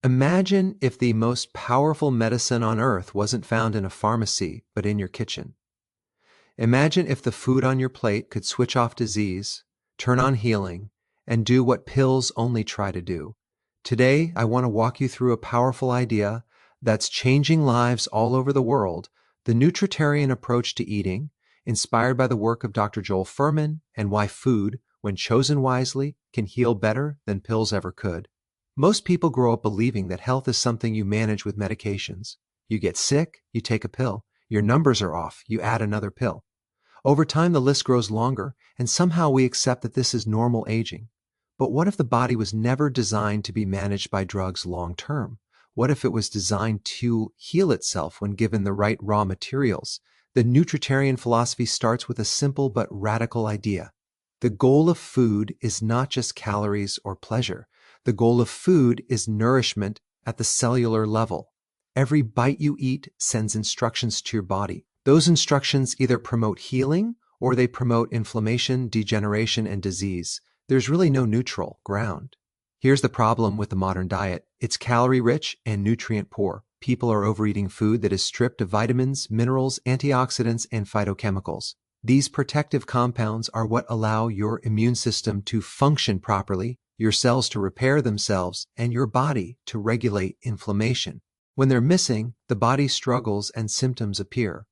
Imagine if the most powerful medicine on earth wasn't found in a pharmacy, but in your kitchen. Imagine if the food on your plate could switch off disease, turn on healing, and do what pills only try to do. Today, I want to walk you through a powerful idea that's changing lives all over the world, the Nutritarian approach to eating, inspired by the work of Dr. Joel Fuhrman, and why food, when chosen wisely, can heal better than pills ever could. Most people grow up believing that health is something you manage with medications. You get sick, you take a pill. Your numbers are off, you add another pill. Over time, the list grows longer, and somehow we accept that this is normal aging. But what if the body was never designed to be managed by drugs long term? What if it was designed to heal itself when given the right raw materials? The Nutritarian philosophy starts with a simple but radical idea. The goal of food is not just calories or pleasure. The goal of food is nourishment at the cellular level. Every bite you eat sends instructions to your body. Those instructions either promote healing or they promote inflammation, degeneration, and disease. There's really no neutral ground. Here's the problem with the modern diet. It's calorie-rich and nutrient-poor. People are overeating food that is stripped of vitamins, minerals, antioxidants, and phytochemicals. These protective compounds are what allow your immune system to function properly, your cells to repair themselves, and your body to regulate inflammation. When they're missing, the body struggles and symptoms appear.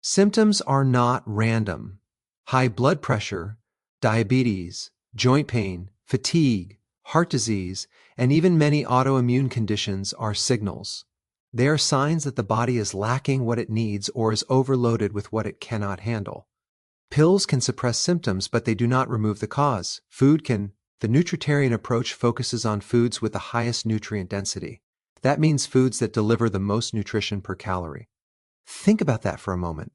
Symptoms are not random. High blood pressure, diabetes, joint pain, fatigue, heart disease, and even many autoimmune conditions are signals. They are signs that the body is lacking what it needs or is overloaded with what it cannot handle. Pills can suppress symptoms, but they do not remove the cause. Food can. The Nutritarian approach focuses on foods with the highest nutrient density. That means foods that deliver the most nutrition per calorie. Think about that for a moment.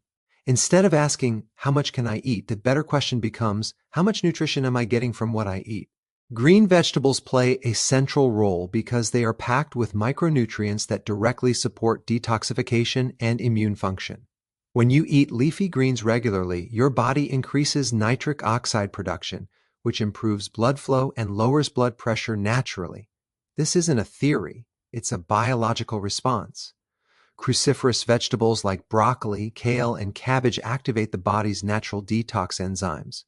Instead of asking, how much can I eat? The better question becomes, how much nutrition am I getting from what I eat? Green vegetables play a central role because they are packed with micronutrients that directly support detoxification and immune function. When you eat leafy greens regularly, your body increases nitric oxide production, which improves blood flow and lowers blood pressure naturally. This isn't a theory, it's a biological response. Cruciferous vegetables like broccoli, kale, and cabbage activate the body's natural detox enzymes.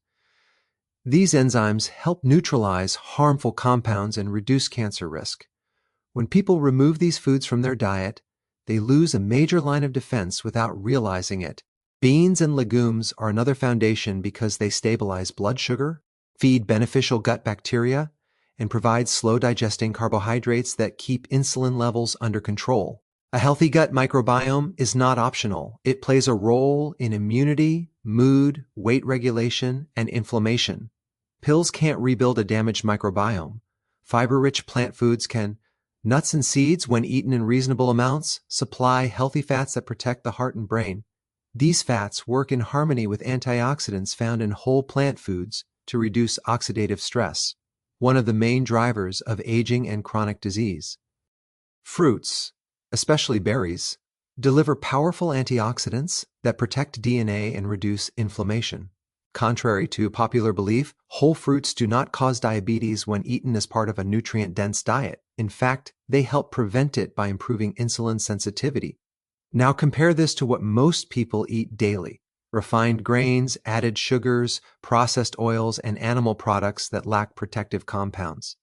These enzymes help neutralize harmful compounds and reduce cancer risk. When people remove these foods from their diet, they lose a major line of defense without realizing it. Beans and legumes are another foundation because they stabilize blood sugar, feed beneficial gut bacteria, and provide slow-digesting carbohydrates that keep insulin levels under control. A healthy gut microbiome is not optional. It plays a role in immunity, mood, weight regulation, and inflammation. Pills can't rebuild a damaged microbiome. Fiber-rich plant foods can. Nuts and seeds, when eaten in reasonable amounts, supply healthy fats that protect the heart and brain. These fats work in harmony with antioxidants found in whole plant foods to reduce oxidative stress, one of the main drivers of aging and chronic disease. Fruits, especially berries, deliver powerful antioxidants that protect DNA and reduce inflammation. Contrary to popular belief, whole fruits do not cause diabetes when eaten as part of a nutrient-dense diet. In fact, they help prevent it by improving insulin sensitivity. Now compare this to what most people eat daily: refined grains, added sugars, processed oils, and animal products that lack protective compounds.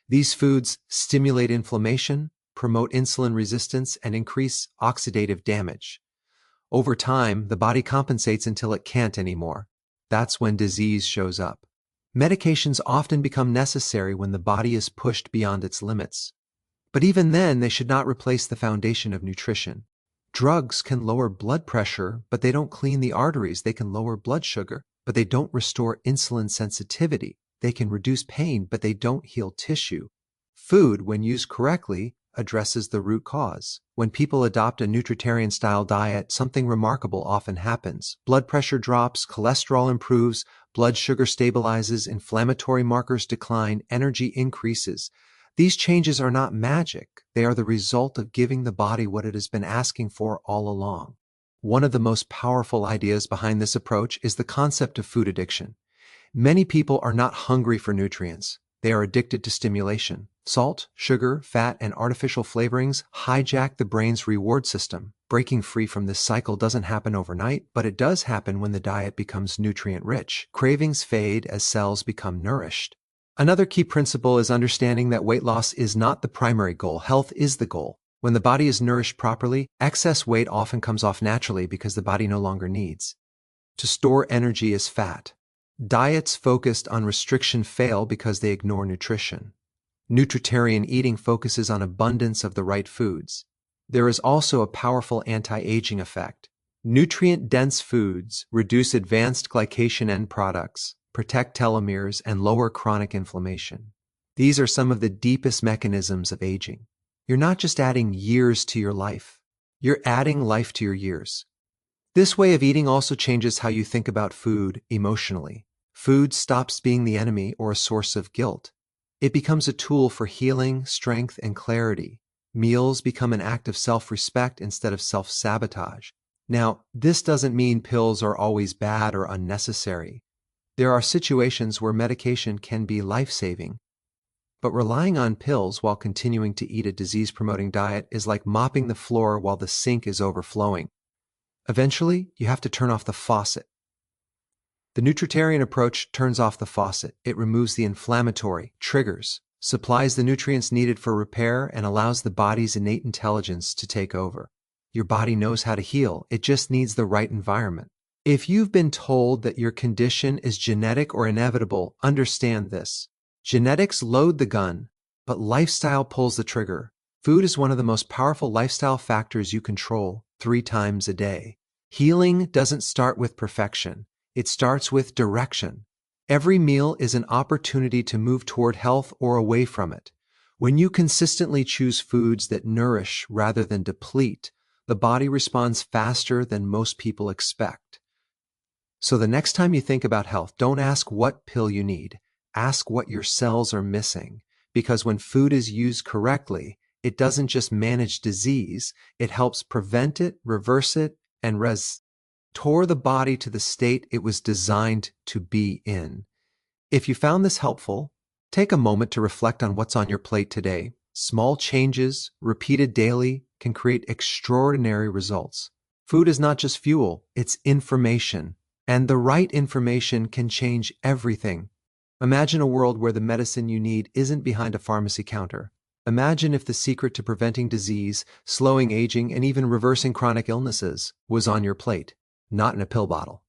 These foods stimulate inflammation, promote insulin resistance, and increase oxidative damage. Over time, the body compensates until it can't anymore. That's when disease shows up. Medications often become necessary when the body is pushed beyond its limits. But even then, they should not replace the foundation of nutrition. Drugs can lower blood pressure, but they don't clean the arteries. They can lower blood sugar, but they don't restore insulin sensitivity. They can reduce pain, but they don't heal tissue. Food, when used correctly, addresses the root cause. When people adopt a Nutritarian-style diet, something remarkable often happens. Blood pressure drops, cholesterol improves, blood sugar stabilizes, inflammatory markers decline, energy increases. These changes are not magic. They are the result of giving the body what it has been asking for all along. One of the most powerful ideas behind this approach is the concept of food addiction. Many people are not hungry for nutrients. They are addicted to stimulation. Salt, sugar, fat, and artificial flavorings hijack the brain's reward system. Breaking free from this cycle doesn't happen overnight, but it does happen when the diet becomes nutrient-rich. Cravings fade as cells become nourished. Another key principle is understanding that weight loss is not the primary goal. Health is the goal. When the body is nourished properly, excess weight often comes off naturally because the body no longer needs to store energy as fat. Diets focused on restriction fail because they ignore nutrition. Nutritarian eating focuses on abundance of the right foods. There is also a powerful anti-aging effect. Nutrient-dense foods reduce advanced glycation end products, protect telomeres, and lower chronic inflammation. These are some of the deepest mechanisms of aging. You're not just adding years to your life, you're adding life to your years. This way of eating also changes how you think about food emotionally. Food stops being the enemy or a source of guilt. It becomes a tool for healing, strength, and clarity. Meals become an act of self-respect instead of self-sabotage. Now, this doesn't mean pills are always bad or unnecessary. There are situations where medication can be life-saving. But relying on pills while continuing to eat a disease-promoting diet is like mopping the floor while the sink is overflowing. Eventually, you have to turn off the faucet. The Nutritarian approach turns off the faucet. It removes the inflammatory triggers, supplies the nutrients needed for repair, and allows the body's innate intelligence to take over. Your body knows how to heal. It just needs the right environment. If you've been told that your condition is genetic or inevitable, understand this. Genetics load the gun, but lifestyle pulls the trigger. Food is one of the most powerful lifestyle factors you control 3 times a day. Healing doesn't start with perfection. It starts with direction. Every meal is an opportunity to move toward health or away from it. When you consistently choose foods that nourish rather than deplete, the body responds faster than most people expect. So the next time you think about health, don't ask what pill you need. Ask what your cells are missing. Because when food is used correctly, it doesn't just manage disease, it helps prevent it, reverse it, and restore the body to the state it was designed to be in. If you found this helpful, take a moment to reflect on what's on your plate today. Small changes, repeated daily, can create extraordinary results. Food is not just fuel, it's information. And the right information can change everything. Imagine a world where the medicine you need isn't behind a pharmacy counter. Imagine if the secret to preventing disease, slowing aging, and even reversing chronic illnesses was on your plate, not in a pill bottle.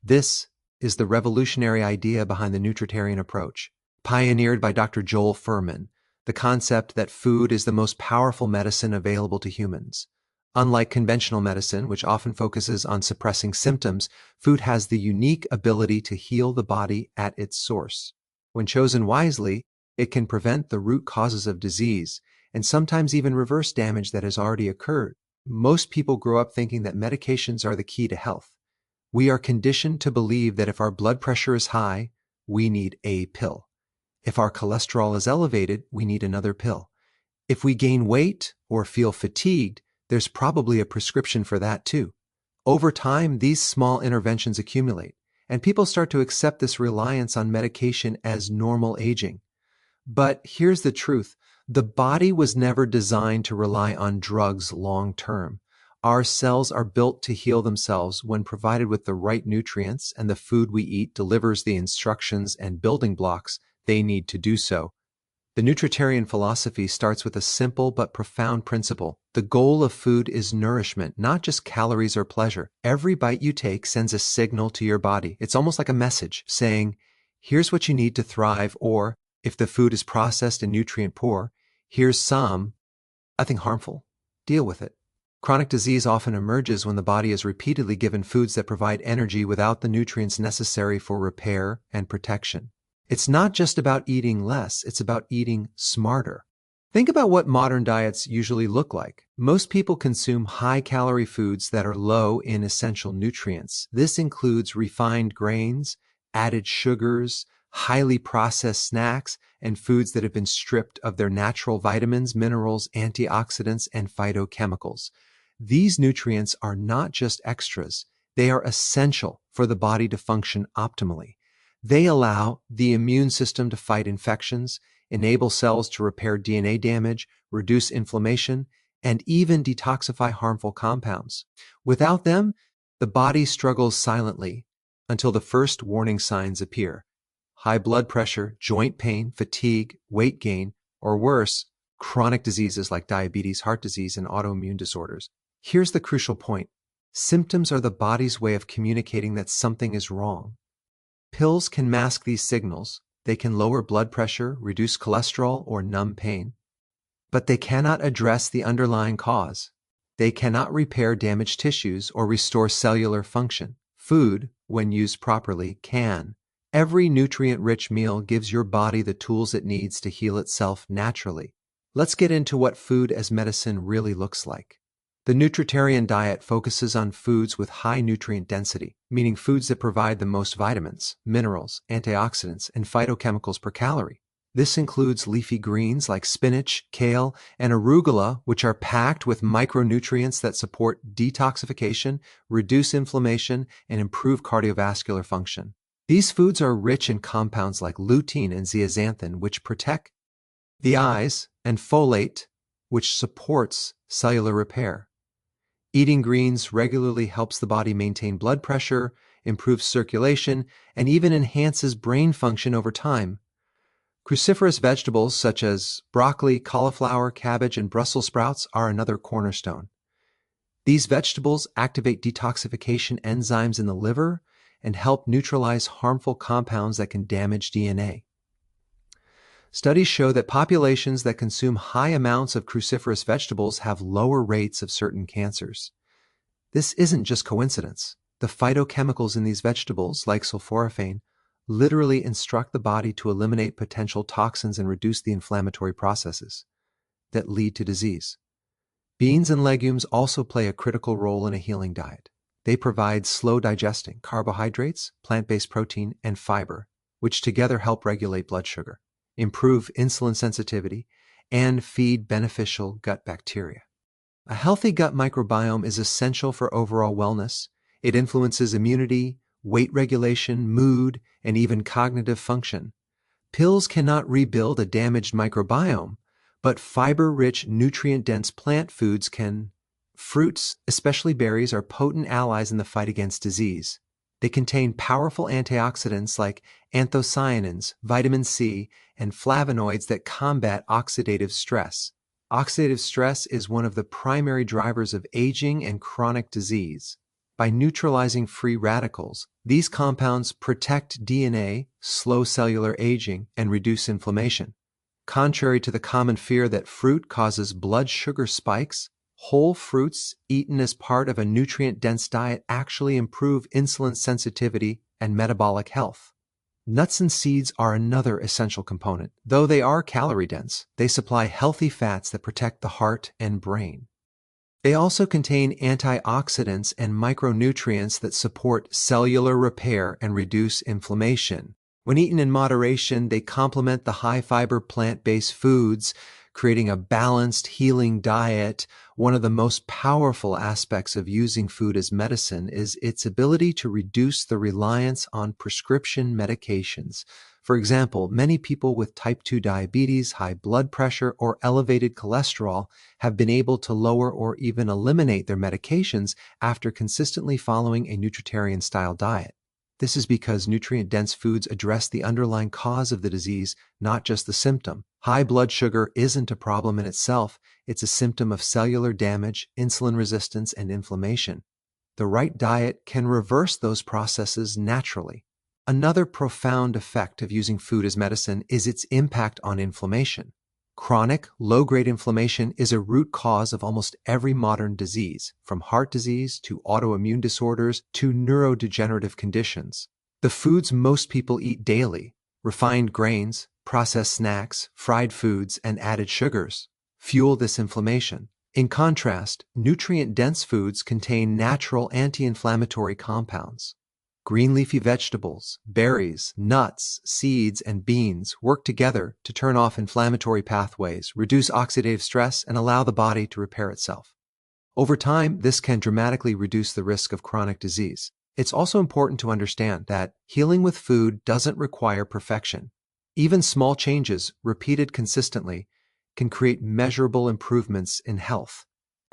This is the revolutionary idea behind the Nutritarian approach, pioneered by Dr. Joel Fuhrman, the concept that food is the most powerful medicine available to humans. Unlike conventional medicine, which often focuses on suppressing symptoms, food has the unique ability to heal the body at its source. When chosen wisely, it can prevent the root causes of disease and sometimes even reverse damage that has already occurred. Most people grow up thinking that medications are the key to health. We are conditioned to believe that if our blood pressure is high, we need a pill. If our cholesterol is elevated, we need another pill. If we gain weight or feel fatigued, there's probably a prescription for that too. Over time, these small interventions accumulate, and people start to accept this reliance on medication as normal aging. But here's the truth. The body was never designed to rely on drugs long term. Our cells are built to heal themselves when provided with the right nutrients, and the food we eat delivers the instructions and building blocks they need to do so. The Nutritarian philosophy starts with a simple but profound principle. The goal of food is nourishment, not just calories or pleasure. Every bite you take sends a signal to your body. It's almost like a message saying, here's what you need to thrive, or if the food is processed and nutrient poor, here's nothing harmful. Deal with it. Chronic disease often emerges when the body is repeatedly given foods that provide energy without the nutrients necessary for repair and protection. It's not just about eating less, it's about eating smarter. Think about what modern diets usually look like. Most people consume high-calorie foods that are low in essential nutrients. This includes refined grains, added sugars, highly processed snacks, and foods that have been stripped of their natural vitamins, minerals, antioxidants, and phytochemicals. These nutrients are not just extras, they are essential for the body to function optimally. They allow the immune system to fight infections, enable cells to repair DNA damage, reduce inflammation, and even detoxify harmful compounds. Without them, the body struggles silently until the first warning signs appear: high blood pressure, joint pain, fatigue, weight gain, or worse, chronic diseases like diabetes, heart disease, and autoimmune disorders. Here's the crucial point. Symptoms are the body's way of communicating that something is wrong. Pills can mask these signals. They can lower blood pressure, reduce cholesterol, or numb pain. But they cannot address the underlying cause. They cannot repair damaged tissues or restore cellular function. Food, when used properly, can. Every nutrient-rich meal gives your body the tools it needs to heal itself naturally. Let's get into what food as medicine really looks like. The Nutritarian diet focuses on foods with high nutrient density, meaning foods that provide the most vitamins, minerals, antioxidants, and phytochemicals per calorie. This includes leafy greens like spinach, kale, and arugula, which are packed with micronutrients that support detoxification, reduce inflammation, and improve cardiovascular function. These foods are rich in compounds like lutein and zeaxanthin, which protect the eyes, and folate, which supports cellular repair. Eating greens regularly helps the body maintain blood pressure, improves circulation, and even enhances brain function over time. Cruciferous vegetables such as broccoli, cauliflower, cabbage, and Brussels sprouts are another cornerstone. These vegetables activate detoxification enzymes in the liver and help neutralize harmful compounds that can damage DNA. Studies show that populations that consume high amounts of cruciferous vegetables have lower rates of certain cancers. This isn't just coincidence. The phytochemicals in these vegetables, like sulforaphane, literally instruct the body to eliminate potential toxins and reduce the inflammatory processes that lead to disease. Beans and legumes also play a critical role in a healing diet. They provide slow digesting carbohydrates, plant-based protein, and fiber, which together help regulate blood sugar, improve insulin sensitivity, and feed beneficial gut bacteria. A healthy gut microbiome is essential for overall wellness. It influences immunity, weight regulation, mood, and even cognitive function. Pills cannot rebuild a damaged microbiome, but fiber-rich, nutrient-dense plant foods can. Fruits, especially berries, are potent allies in the fight against disease. They contain powerful antioxidants like anthocyanins, vitamin C, and flavonoids that combat oxidative stress. Oxidative stress is one of the primary drivers of aging and chronic disease. By neutralizing free radicals, these compounds protect DNA, slow cellular aging, and reduce inflammation. Contrary to the common fear that fruit causes blood sugar spikes, whole fruits eaten as part of a nutrient-dense diet actually improve insulin sensitivity and metabolic health. Nuts and seeds are another essential component. Though they are calorie-dense, they supply healthy fats that protect the heart and brain. They also contain antioxidants and micronutrients that support cellular repair and reduce inflammation. When eaten in moderation, they complement the high-fiber plant-based foods, creating a balanced, healing diet. One of the most powerful aspects of using food as medicine is its ability to reduce the reliance on prescription medications. For example, many people with type 2 diabetes, high blood pressure, or elevated cholesterol have been able to lower or even eliminate their medications after consistently following a nutritarian-style diet. This is because nutrient-dense foods address the underlying cause of the disease, not just the symptom. High blood sugar isn't a problem in itself. It's a symptom of cellular damage, insulin resistance, and inflammation. The right diet can reverse those processes naturally. Another profound effect of using food as medicine is its impact on inflammation. Chronic, low-grade inflammation is a root cause of almost every modern disease, from heart disease to autoimmune disorders to neurodegenerative conditions. The foods most people eat daily, refined grains, processed snacks, fried foods, and added sugars, fuel this inflammation. In contrast, nutrient-dense foods contain natural anti-inflammatory compounds. Green leafy vegetables, berries, nuts, seeds, and beans work together to turn off inflammatory pathways, reduce oxidative stress, and allow the body to repair itself. Over time, this can dramatically reduce the risk of chronic disease. It's also important to understand that healing with food doesn't require perfection. Even small changes, repeated consistently, can create measurable improvements in health.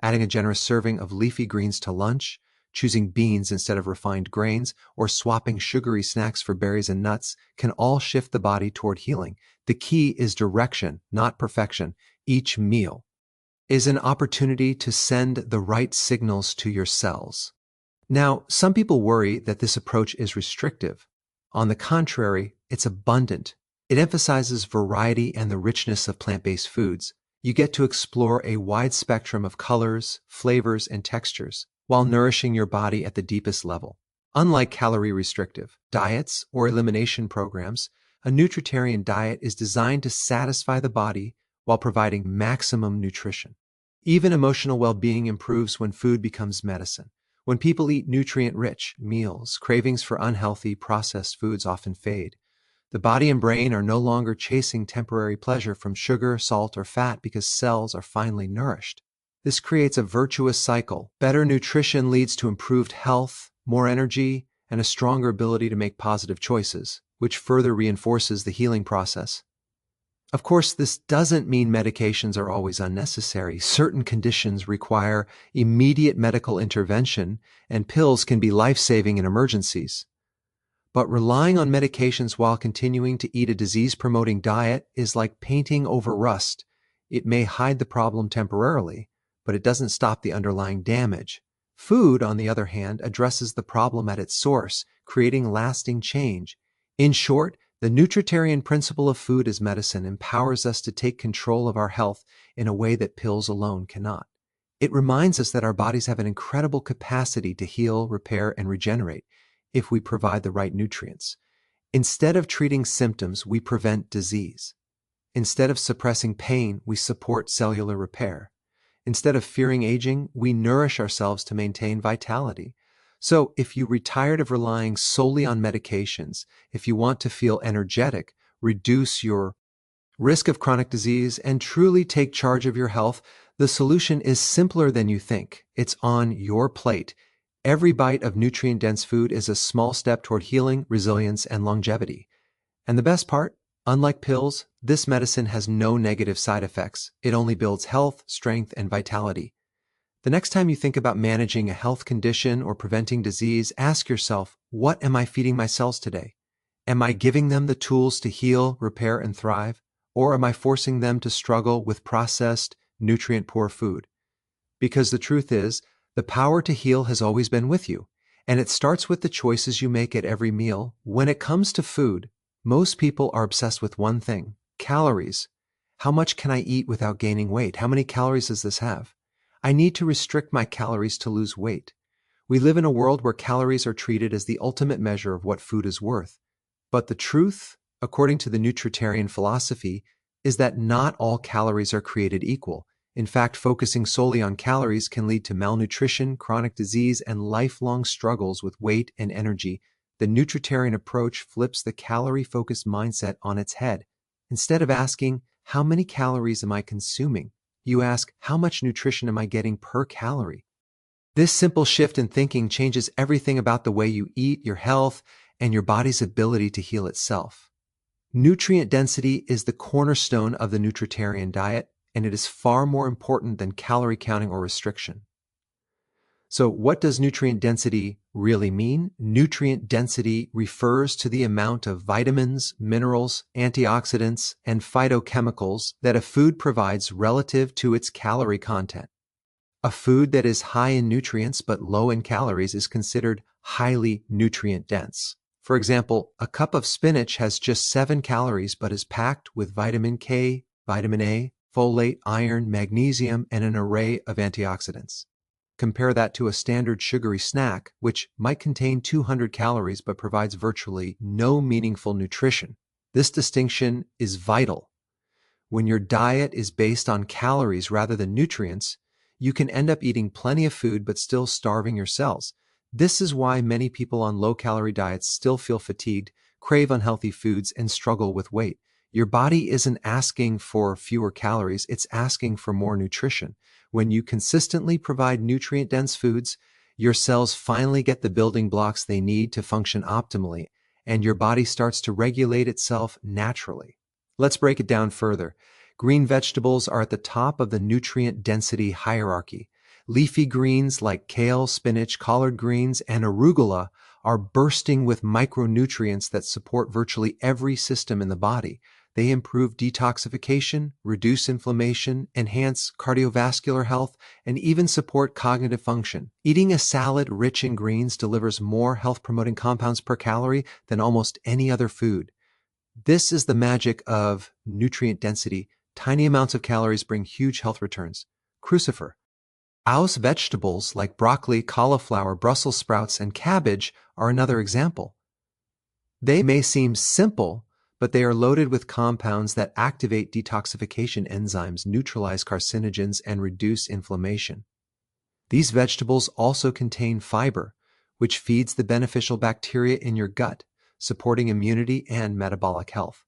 Adding a generous serving of leafy greens to lunch, choosing beans instead of refined grains, or swapping sugary snacks for berries and nuts can all shift the body toward healing. The key is direction, not perfection. Each meal is an opportunity to send the right signals to your cells. Now, some people worry that this approach is restrictive. On the contrary, it's abundant. It emphasizes variety and the richness of plant-based foods. You get to explore a wide spectrum of colors, flavors, and textures while nourishing your body at the deepest level. Unlike calorie-restrictive diets or elimination programs, a nutritarian diet is designed to satisfy the body while providing maximum nutrition. Even emotional well-being improves when food becomes medicine. When people eat nutrient-rich meals, cravings for unhealthy, processed foods often fade. The body and brain are no longer chasing temporary pleasure from sugar, salt, or fat because cells are finally nourished. This creates a virtuous cycle. Better nutrition leads to improved health, more energy, and a stronger ability to make positive choices, which further reinforces the healing process. Of course, this doesn't mean medications are always unnecessary. Certain conditions require immediate medical intervention, and pills can be life-saving in emergencies. But relying on medications while continuing to eat a disease-promoting diet is like painting over rust. It may hide the problem temporarily, but it doesn't stop the underlying damage. Food, on the other hand, addresses the problem at its source, creating lasting change. In short, the nutritarian principle of food as medicine empowers us to take control of our health in a way that pills alone cannot. It reminds us that our bodies have an incredible capacity to heal, repair, and regenerate if we provide the right nutrients. Instead of treating symptoms, we prevent disease. Instead of suppressing pain, we support cellular repair. Instead of fearing aging, we nourish ourselves to maintain vitality. So, if you're tired of relying solely on medications, if you want to feel energetic, reduce your risk of chronic disease, and truly take charge of your health, the solution is simpler than you think. It's on your plate. Every bite of nutrient-dense food is a small step toward healing, resilience, and longevity. And the best part, unlike pills, this medicine has no negative side effects. It only builds health, strength, and vitality. The next time you think about managing a health condition or preventing disease, ask yourself, what am I feeding my cells today? Am I giving them the tools to heal, repair, and thrive? Or am I forcing them to struggle with processed, nutrient-poor food? Because the truth is, the power to heal has always been with you, and it starts with the choices you make at every meal. When it comes to food, most people are obsessed with one thing: calories. How much can I eat without gaining weight? How many calories does this have? I need to restrict my calories to lose weight. We live in a world where calories are treated as the ultimate measure of what food is worth. But the truth, according to the nutritarian philosophy, is that not all calories are created equal. In fact, focusing solely on calories can lead to malnutrition, chronic disease, and lifelong struggles with weight and energy. The nutritarian approach flips the calorie-focused mindset on its head. Instead of asking, how many calories am I consuming? You ask, how much nutrition am I getting per calorie? This simple shift in thinking changes everything about the way you eat, your health, and your body's ability to heal itself. Nutrient density is the cornerstone of the nutritarian diet, and it is far more important than calorie counting or restriction. So what does nutrient density really mean? Nutrient density refers to the amount of vitamins, minerals, antioxidants, and phytochemicals that a food provides relative to its calorie content. A food that is high in nutrients but low in calories is considered highly nutrient dense. For example, a cup of spinach has just 7 calories but is packed with vitamin K, vitamin A, folate, iron, magnesium, and an array of antioxidants. Compare that to a standard sugary snack, which might contain 200 calories but provides virtually no meaningful nutrition. This distinction is vital. When your diet is based on calories rather than nutrients, you can end up eating plenty of food but still starving your cells. This is why many people on low-calorie diets still feel fatigued, crave unhealthy foods, and struggle with weight. Your body isn't asking for fewer calories, it's asking for more nutrition. When you consistently provide nutrient-dense foods, Your cells finally get the building blocks they need to function optimally, and your body starts to regulate itself naturally. Let's break it down further. Green vegetables are at the top of the nutrient density hierarchy. Leafy greens like kale, spinach, collard greens, and arugula are bursting with micronutrients that support virtually every system in the body. They improve detoxification, reduce inflammation, enhance cardiovascular health, and even support cognitive function. Eating a salad rich in greens delivers more health-promoting compounds per calorie than almost any other food. This is the magic of nutrient density. Tiny amounts of calories bring huge health returns. Crucifer. House vegetables like broccoli, cauliflower, Brussels sprouts, and cabbage are another example. They may seem simple, but they are loaded with compounds that activate detoxification enzymes, neutralize carcinogens, and reduce inflammation. These vegetables also contain fiber, which feeds the beneficial bacteria in your gut, supporting immunity and metabolic health.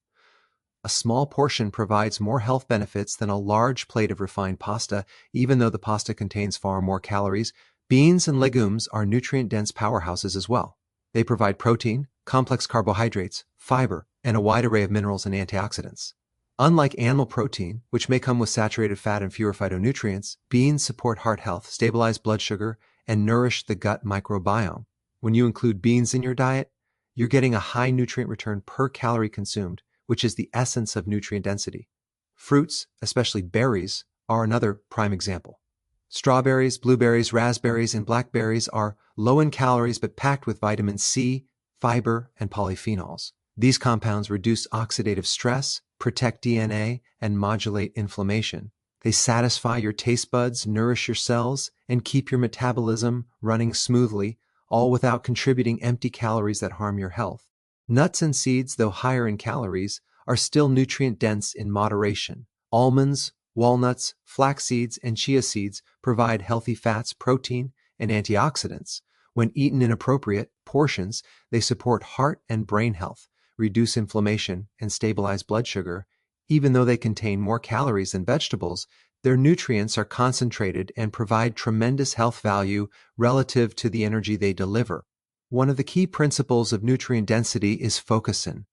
A small portion provides more health benefits than a large plate of refined pasta, even though the pasta contains far more calories. Beans and legumes are nutrient-dense powerhouses as well. They provide protein, complex carbohydrates, fiber, and a wide array of minerals and antioxidants. Unlike animal protein, which may come with saturated fat and fewer phytonutrients, beans support heart health, stabilize blood sugar, and nourish the gut microbiome. When you include beans in your diet, you're getting a high nutrient return per calorie consumed, which is the essence of nutrient density. Fruits, especially berries, are another prime example. Strawberries, blueberries, raspberries, and blackberries are low in calories but packed with vitamin C, fiber, and polyphenols. These compounds reduce oxidative stress, protect DNA, and modulate inflammation. They satisfy your taste buds, nourish your cells, and keep your metabolism running smoothly, all without contributing empty calories that harm your health. Nuts and seeds, though higher in calories, are still nutrient-dense in moderation. Almonds, walnuts, flax seeds, and chia seeds provide healthy fats, protein, and antioxidants. When eaten in appropriate portions, they support heart and brain health, reduce inflammation, and stabilize blood sugar. Even though they contain more calories than vegetables, their nutrients are concentrated and provide tremendous health value relative to the energy they deliver. One of the key principles of nutrient density is focusing.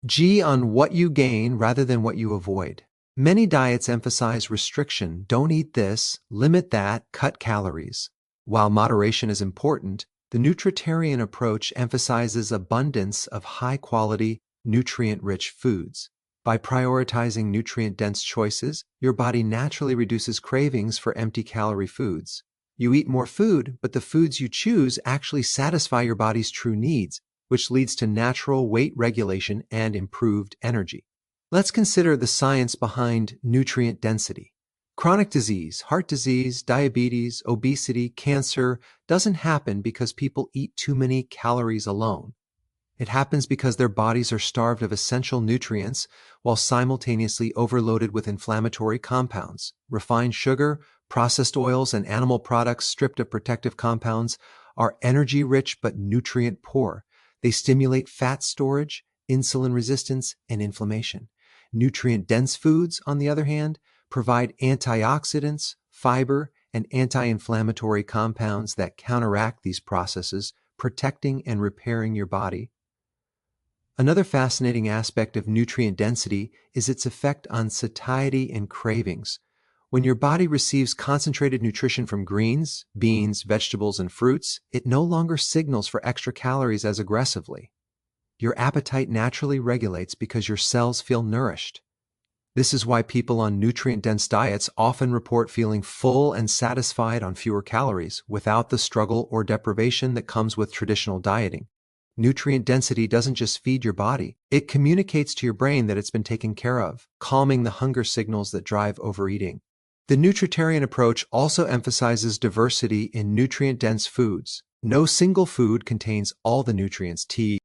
G on what you gain rather than what you avoid. Many diets emphasize restriction. Don't eat this, limit that, cut calories. While moderation is important, the Nutritarian approach emphasizes abundance of high-quality, nutrient-rich foods. By prioritizing nutrient-dense choices, your body naturally reduces cravings for empty-calorie foods. You eat more food, but the foods you choose actually satisfy your body's true needs, which leads to natural weight regulation and improved energy. Let's consider the science behind nutrient density. Chronic disease, heart disease, diabetes, obesity, cancer doesn't happen because people eat too many calories alone. It happens because their bodies are starved of essential nutrients while simultaneously overloaded with inflammatory compounds. Refined sugar, processed oils, and animal products stripped of protective compounds are energy-rich but nutrient-poor. They stimulate fat storage, insulin resistance, and inflammation. Nutrient-dense foods, on the other hand, provide antioxidants, fiber, and anti-inflammatory compounds that counteract these processes, protecting and repairing your body. Another fascinating aspect of nutrient density is its effect on satiety and cravings. When your body receives concentrated nutrition from greens, beans, vegetables, and fruits, it no longer signals for extra calories as aggressively. Your appetite naturally regulates because your cells feel nourished. This is why people on nutrient-dense diets often report feeling full and satisfied on fewer calories, without the struggle or deprivation that comes with traditional dieting. Nutrient density doesn't just feed your body, it communicates to your brain that it's been taken care of, calming the hunger signals that drive overeating. The Nutritarian approach also emphasizes diversity in nutrient-dense foods. No single food contains all the nutrients the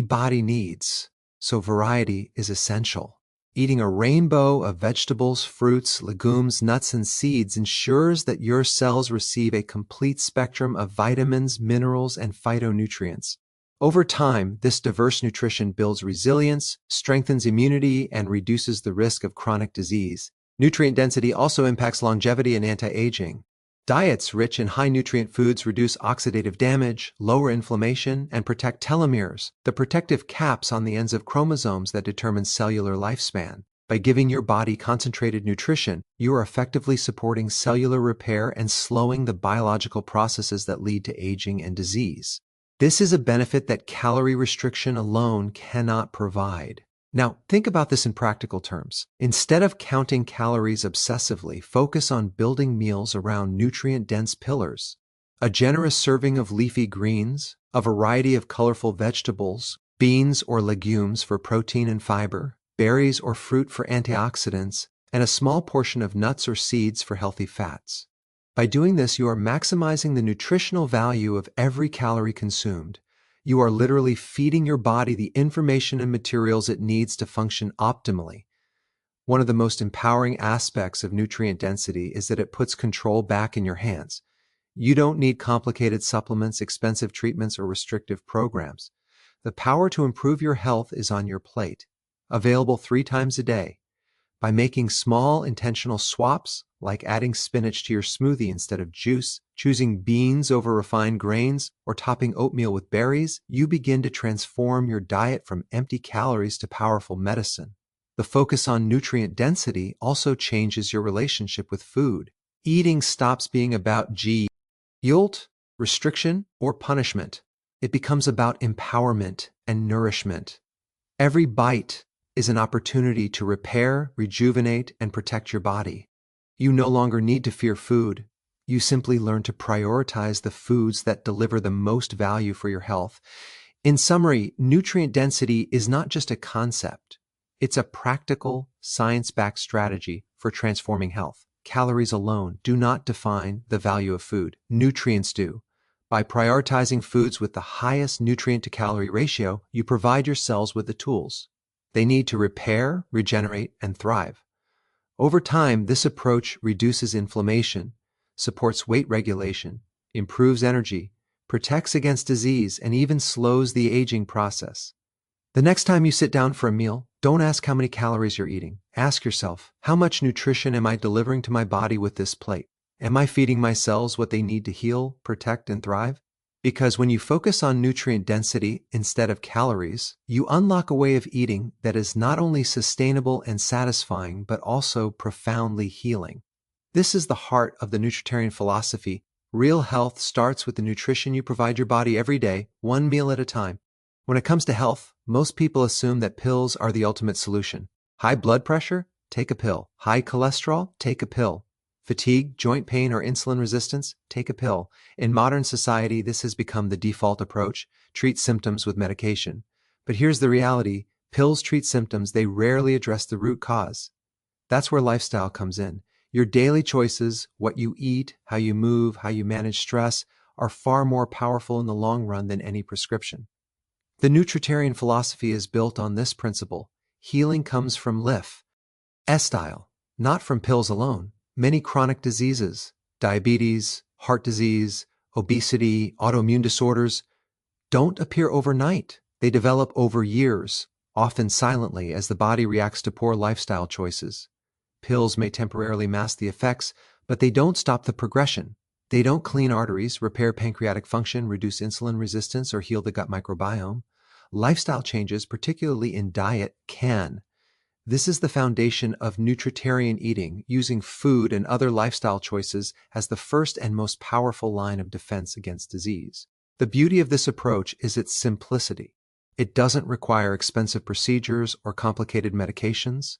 body needs, so variety is essential. Eating a rainbow of vegetables, fruits, legumes, nuts, and seeds ensures that your cells receive a complete spectrum of vitamins, minerals, and phytonutrients. Over time, this diverse nutrition builds resilience, strengthens immunity, and reduces the risk of chronic disease. Nutrient density also impacts longevity and anti-aging. Diets rich in high-nutrient foods reduce oxidative damage, lower inflammation, and protect telomeres, the protective caps on the ends of chromosomes that determine cellular lifespan. By giving your body concentrated nutrition, you are effectively supporting cellular repair and slowing the biological processes that lead to aging and disease. This is a benefit that calorie restriction alone cannot provide. Now, think about this in practical terms. Instead of counting calories obsessively, focus on building meals around nutrient-dense pillars. A generous serving of leafy greens, a variety of colorful vegetables, beans or legumes for protein and fiber, berries or fruit for antioxidants, and a small portion of nuts or seeds for healthy fats. By doing this, you are maximizing the nutritional value of every calorie consumed. You are literally feeding your body the information and materials it needs to function optimally. One of the most empowering aspects of nutrient density is that it puts control back in your hands. You don't need complicated supplements, expensive treatments, or restrictive programs. The power to improve your health is on your plate, available 3 times a day. By making small, intentional swaps, like adding spinach to your smoothie instead of juice, choosing beans over refined grains, or topping oatmeal with berries, you begin to transform your diet from empty calories to powerful medicine. The focus on nutrient density also changes your relationship with food. Eating stops being about guilt, restriction, or punishment. It becomes about empowerment and nourishment. Every bite is an opportunity to repair, rejuvenate, and protect your body. You no longer need to fear food. You simply learn to prioritize the foods that deliver the most value for your health. In summary, nutrient density is not just a concept. It's a practical, science-backed strategy for transforming health. Calories alone do not define the value of food. Nutrients do. By prioritizing foods with the highest nutrient-to-calorie ratio, you provide your cells with the tools they need to repair, regenerate, and thrive. Over time, this approach reduces inflammation, supports weight regulation, improves energy, protects against disease, and even slows the aging process. The next time you sit down for a meal, don't ask how many calories you're eating. Ask yourself, how much nutrition am I delivering to my body with this plate? Am I feeding my cells what they need to heal, protect, and thrive? Because when you focus on nutrient density instead of calories, you unlock a way of eating that is not only sustainable and satisfying, but also profoundly healing. This is the heart of the Nutritarian philosophy. Real health starts with the nutrition you provide your body every day, one meal at a time. When it comes to health, most people assume that pills are the ultimate solution. High blood pressure? Take a pill. High cholesterol? Take a pill. Fatigue, joint pain, or insulin resistance? Take a pill. In modern society, this has become the default approach. Treat symptoms with medication. But here's the reality. Pills treat symptoms. They rarely address the root cause. That's where lifestyle comes in. Your daily choices, what you eat, how you move, how you manage stress, are far more powerful in the long run than any prescription. The Nutritarian philosophy is built on this principle. Healing comes from lifestyle, not from pills alone. Many chronic diseases, diabetes, heart disease, obesity, autoimmune disorders, don't appear overnight. They develop over years, often silently, as the body reacts to poor lifestyle choices. Pills may temporarily mask the effects, but they don't stop the progression. They don't clean arteries, repair pancreatic function, reduce insulin resistance, or heal the gut microbiome. Lifestyle changes, particularly in diet, can. This is the foundation of nutritarian eating, using food and other lifestyle choices as the first and most powerful line of defense against disease. The beauty of this approach is its simplicity. It doesn't require expensive procedures or complicated medications.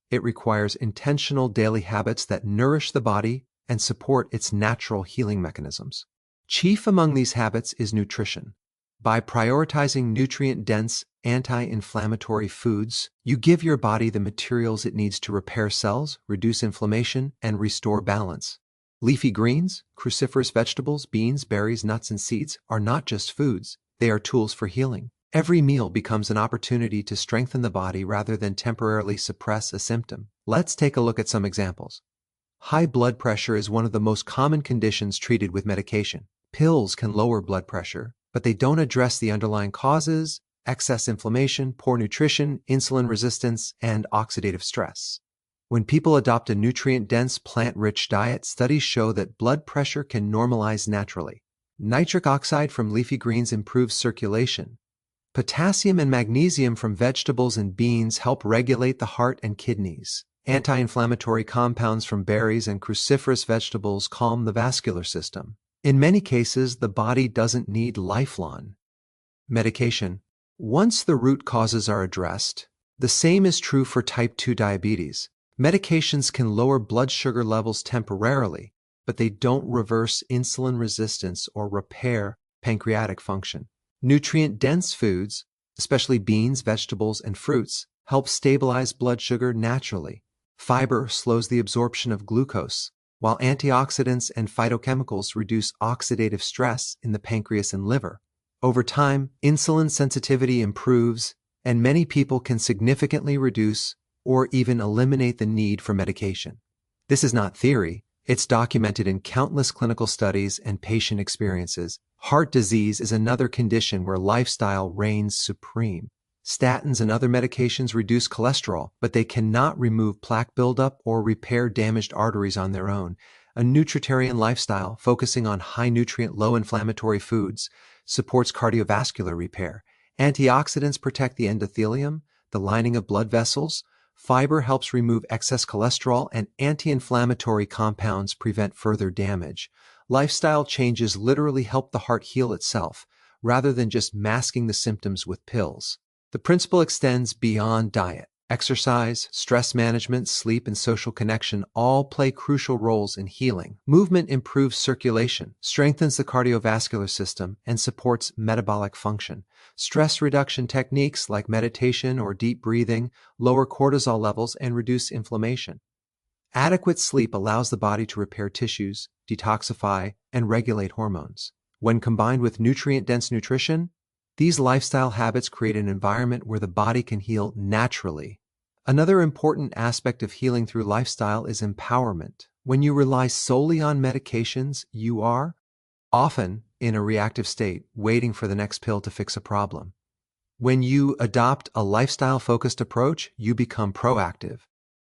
It requires intentional daily habits that nourish the body and support its natural healing mechanisms. Chief among these habits is nutrition. By prioritizing nutrient-dense, anti-inflammatory foods, you give your body the materials it needs to repair cells, reduce inflammation, and restore balance. Leafy greens, cruciferous vegetables, beans, berries, nuts, and seeds are not just foods. They are tools for healing. Every meal becomes an opportunity to strengthen the body rather than temporarily suppress a symptom. Let's take a look at some examples. High blood pressure is one of the most common conditions treated with medication. Pills can lower blood pressure, but they don't address the underlying causes: excess inflammation, poor nutrition, insulin resistance, and oxidative stress. When people adopt a nutrient-dense, plant-rich diet, studies show that blood pressure can normalize naturally. Nitric oxide from leafy greens improves circulation. Potassium and magnesium from vegetables and beans help regulate the heart and kidneys. Anti-inflammatory compounds from berries and cruciferous vegetables calm the vascular system. In many cases, the body doesn't need lifeline. Medication. Once the root causes are addressed, the same is true for type 2 diabetes. Medications can lower blood sugar levels temporarily, but they don't reverse insulin resistance or repair pancreatic function. Nutrient-dense foods, especially beans, vegetables, and fruits, help stabilize blood sugar naturally. Fiber slows the absorption of glucose, while antioxidants and phytochemicals reduce oxidative stress in the pancreas and liver. Over time, insulin sensitivity improves, and many people can significantly reduce or even eliminate the need for medication. This is not theory. It's documented in countless clinical studies and patient experiences. Heart disease is another condition where lifestyle reigns supreme. Statins and other medications reduce cholesterol, but they cannot remove plaque buildup or repair damaged arteries on their own. A nutritarian lifestyle, focusing on high-nutrient, low-inflammatory foods, supports cardiovascular repair. Antioxidants protect the endothelium, the lining of blood vessels. Fiber helps remove excess cholesterol, and anti-inflammatory compounds prevent further damage. Lifestyle changes literally help the heart heal itself, rather than just masking the symptoms with pills. The principle extends beyond diet. Exercise, stress management, sleep, and social connection all play crucial roles in healing. Movement improves circulation, strengthens the cardiovascular system, and supports metabolic function. Stress reduction techniques like meditation or deep breathing lower cortisol levels and reduce inflammation. Adequate sleep allows the body to repair tissues, detoxify, and regulate hormones. When combined with nutrient-dense nutrition, these lifestyle habits create an environment where the body can heal naturally. Another important aspect of healing through lifestyle is empowerment. When you rely solely on medications, you are often in a reactive state, waiting for the next pill to fix a problem. When you adopt a lifestyle-focused approach, you become proactive.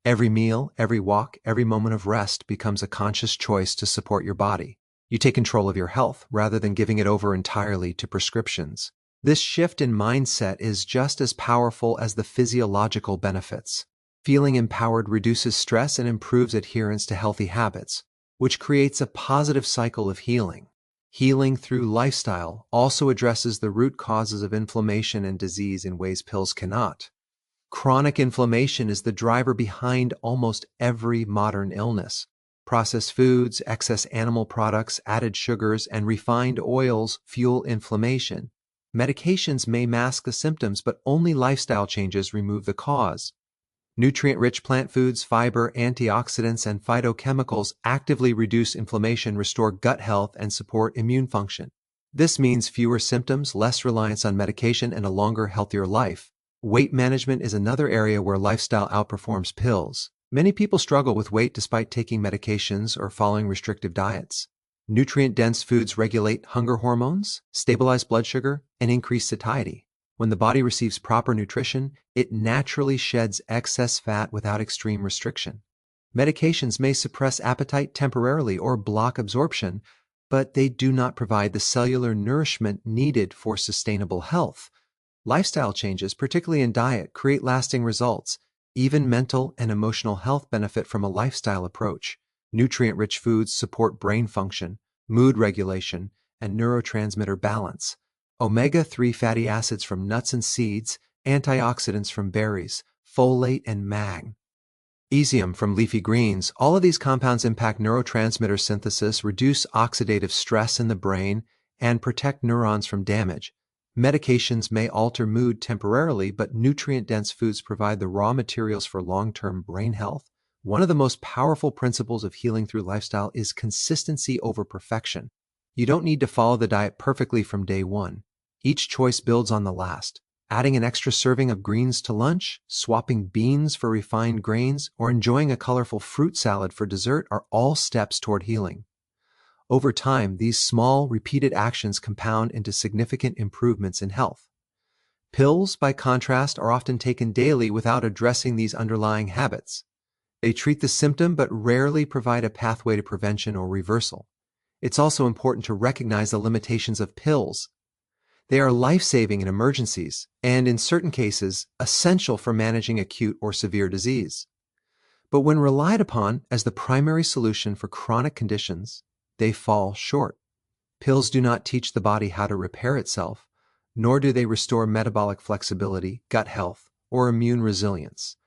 Every meal, every walk, every moment of rest becomes a conscious choice to support your body. You take control of your health rather than giving it over entirely to prescriptions. This shift in mindset is just as powerful as the physiological benefits. Feeling empowered reduces stress and improves adherence to healthy habits, which creates a positive cycle of healing. Healing through lifestyle also addresses the root causes of inflammation and disease in ways pills cannot. Chronic inflammation is the driver behind almost every modern illness. Processed foods, excess animal products, added sugars, and refined oils fuel inflammation. Medications may mask the symptoms, but only lifestyle changes remove the cause. Nutrient-rich plant foods, fiber, antioxidants, and phytochemicals actively reduce inflammation, restore gut health, and support immune function. This means fewer symptoms, less reliance on medication, and a longer, healthier life. Weight management is another area where lifestyle outperforms pills. Many people struggle with weight despite taking medications or following restrictive diets. Nutrient-dense foods regulate hunger hormones, stabilize blood sugar, and increase satiety. When the body receives proper nutrition, it naturally sheds excess fat without extreme restriction. Medications may suppress appetite temporarily or block absorption, but they do not provide the cellular nourishment needed for sustainable health. Lifestyle changes, particularly in diet, create lasting results. Even mental and emotional health benefit from a lifestyle approach. Nutrient-rich foods support brain function, mood regulation, and neurotransmitter balance. Omega-3 fatty acids from nuts and seeds, antioxidants from berries, folate and magnesium from leafy greens, all of these compounds impact neurotransmitter synthesis, reduce oxidative stress in the brain, and protect neurons from damage. Medications may alter mood temporarily, but nutrient-dense foods provide the raw materials for long-term brain health. One of the most powerful principles of healing through lifestyle is consistency over perfection. You don't need to follow the diet perfectly from day one. Each choice builds on the last. Adding an extra serving of greens to lunch, swapping beans for refined grains, or enjoying a colorful fruit salad for dessert are all steps toward healing. Over time, these small, repeated actions compound into significant improvements in health. Pills, by contrast, are often taken daily without addressing these underlying habits. They treat the symptom but rarely provide a pathway to prevention or reversal. It's also important to recognize the limitations of pills. They are life-saving in emergencies and, in certain cases, essential for managing acute or severe disease. But when relied upon as the primary solution for chronic conditions, they fall short. Pills do not teach the body how to repair itself, nor do they restore metabolic flexibility, gut health, or immune resilience.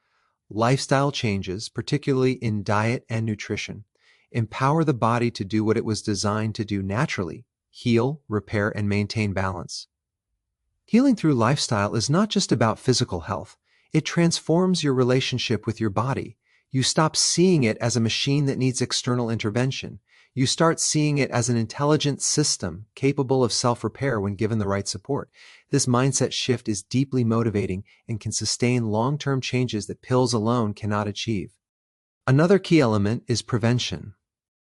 Lifestyle changes, particularly in diet and nutrition, empower the body to do what it was designed to do naturally: heal, repair, and maintain balance. Healing through lifestyle is not just about physical health. It transforms your relationship with your body. You stop seeing it as a machine that needs external intervention. You start seeing it as an intelligent system capable of self-repair when given the right support. This mindset shift is deeply motivating and can sustain long-term changes that pills alone cannot achieve. Another key element is prevention.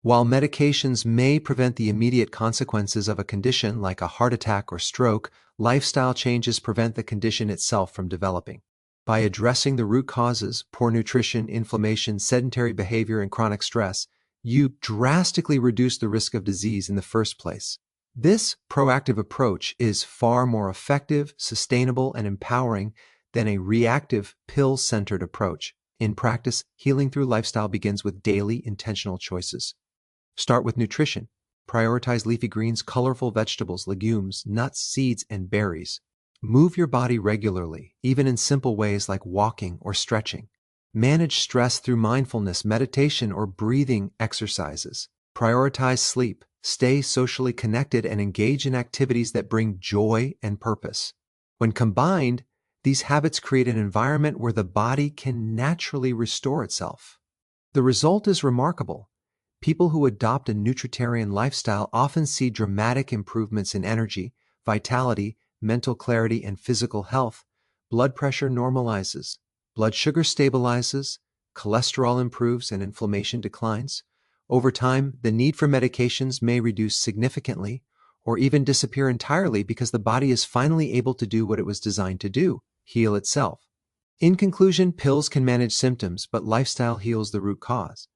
While medications may prevent the immediate consequences of a condition like a heart attack or stroke, lifestyle changes prevent the condition itself from developing. By addressing the root causes, poor nutrition, inflammation, sedentary behavior, and chronic stress, you drastically reduce the risk of disease in the first place. This proactive approach is far more effective, sustainable, and empowering than a reactive, pill-centered approach. In practice, healing through lifestyle begins with daily, intentional choices. Start with nutrition. Prioritize leafy greens, colorful vegetables, legumes, nuts, seeds, and berries. Move your body regularly, even in simple ways like walking or stretching. Manage stress through mindfulness, meditation, or breathing exercises. Prioritize sleep. Stay socially connected and engage in activities that bring joy and purpose. When combined, these habits create an environment where the body can naturally restore itself. The result is remarkable. People who adopt a nutritarian lifestyle often see dramatic improvements in energy, vitality, mental clarity, and physical health. Blood pressure normalizes, blood sugar stabilizes, cholesterol improves, and inflammation declines. Over time, the need for medications may reduce significantly or even disappear entirely because the body is finally able to do what it was designed to do: heal itself. In conclusion, pills can manage symptoms, but lifestyle heals the root cause.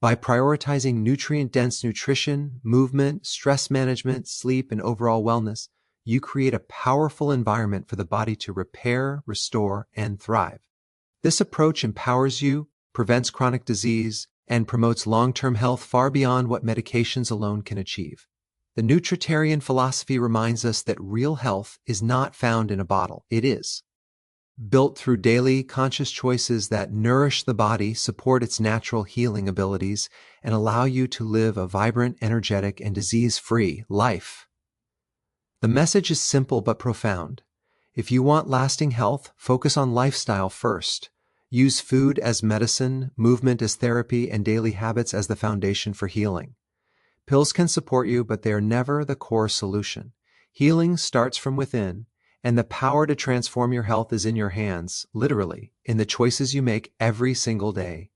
By prioritizing nutrient-dense nutrition, movement, stress management, sleep, and overall wellness, you create a powerful environment for the body to repair, restore, and thrive. This approach empowers you, prevents chronic disease, and promotes long-term health far beyond what medications alone can achieve. The Nutritarian philosophy reminds us that real health is not found in a bottle. It is built through daily, conscious choices that nourish the body, support its natural healing abilities, and allow you to live a vibrant, energetic, and disease-free life. The message is simple but profound. If you want lasting health, focus on lifestyle first. Use food as medicine, movement as therapy, and daily habits as the foundation for healing. Pills can support you, but they are never the core solution. Healing starts from within, and the power to transform your health is in your hands, literally, in the choices you make every single day.